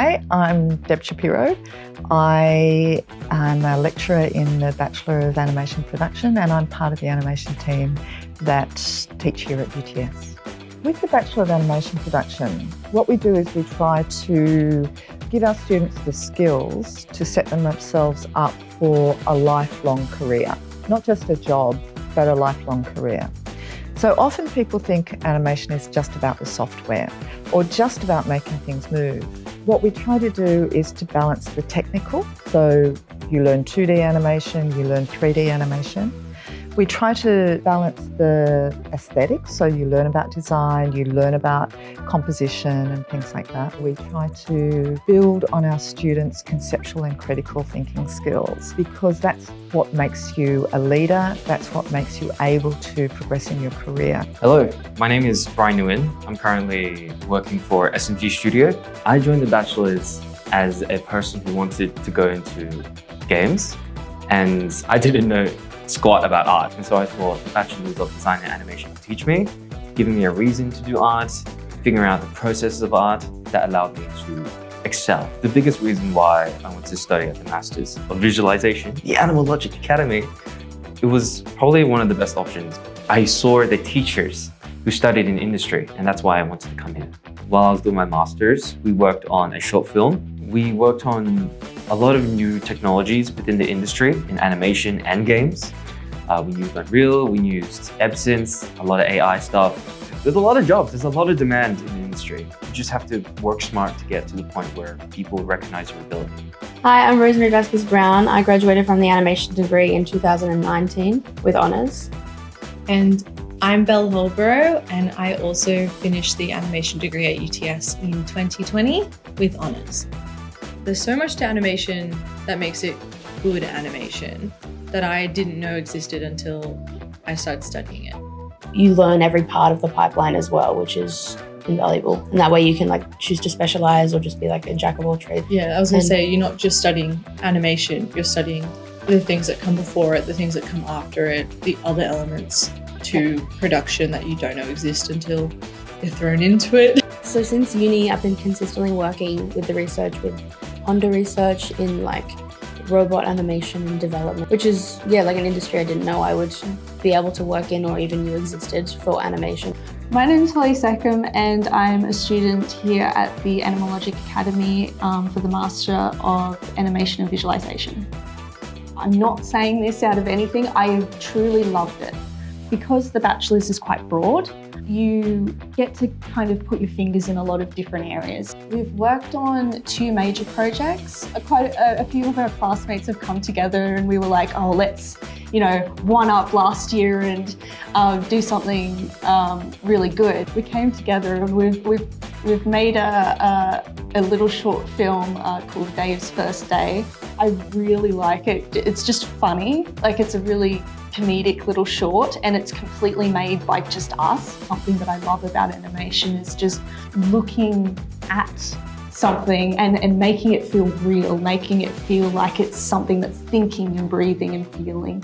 Hi, I'm Deb Shapiro. I am a lecturer in the Bachelor of Animation Production, and I'm part of the animation team that teach here at UTS. With the Bachelor of Animation Production, what we do is we try to give our students the skills to set themselves up for a lifelong career. Not just a job, but a lifelong career. So often people think animation is just about the software or just about making things move. What we try to do is to balance the technical. So you learn 2D animation, you learn 3D animation. We try to balance the aesthetics, so you learn about design, you learn about composition and things like that. We try to build on our students' conceptual and critical thinking skills because that's what makes you a leader, that's what makes you able to progress in your career. Hello, my name is Brian Nguyen. I'm currently working for SMG Studio. I joined the Bachelor's as a person who wanted to go into games, and I didn't know squat about art, and so I thought the Bachelor's of Design and Animation would teach me, giving me a reason to do art, figuring out the processes of art that allowed me to excel. The biggest reason why I went to study at the Masters of Visualization, the Animal Logic Academy, it was probably one of the best options. I saw the teachers who studied in industry, and that's why I wanted to come here. While I was doing my Masters, we worked on a short film. We worked on a lot of new technologies within the industry in animation and games. We used Unreal, we used Epsons, a lot of AI stuff. There's a lot of jobs, there's a lot of demand in the industry. You just have to work smart to get to the point where people recognize your ability. Hi, I'm Rosemary Vasquez-Brown. I graduated from the animation degree in 2019 with honours. And I'm Belle Holborough, and I also finished the animation degree at UTS in 2020 with honours. There's so much to animation that makes it good animation that I didn't know existed until I started studying it. You learn every part of the pipeline as well, which is invaluable. And that way you can choose to specialise or just be a jack of all trades. Yeah, I was going to say, you're not just studying animation, you're studying the things that come before it, the things that come after it, the other elements to production that you don't know exist until you're thrown into it. So since uni, I've been consistently working with the research with Honda research in robot animation and development, which is an industry I didn't know I would be able to work in or even knew existed for animation. My name is Holly Seckham, and I'm a student here at the Animal Logic Academy for the Master of Animation and Visualization. I'm not saying this out of anything, I truly loved it. Because the Bachelor's is quite broad, you get to kind of put your fingers in a lot of different areas. We've worked on 2 major projects. Quite a few of our classmates have come together and we were like, oh, let's, one up last year and do something really good. We came together and we've made a little short film called Dave's First Day. I really like it. It's just funny. It's a really comedic little short, and it's completely made by just us. Something that I love about animation is just looking at something and making it feel real, making it feel like it's something that's thinking and breathing and feeling.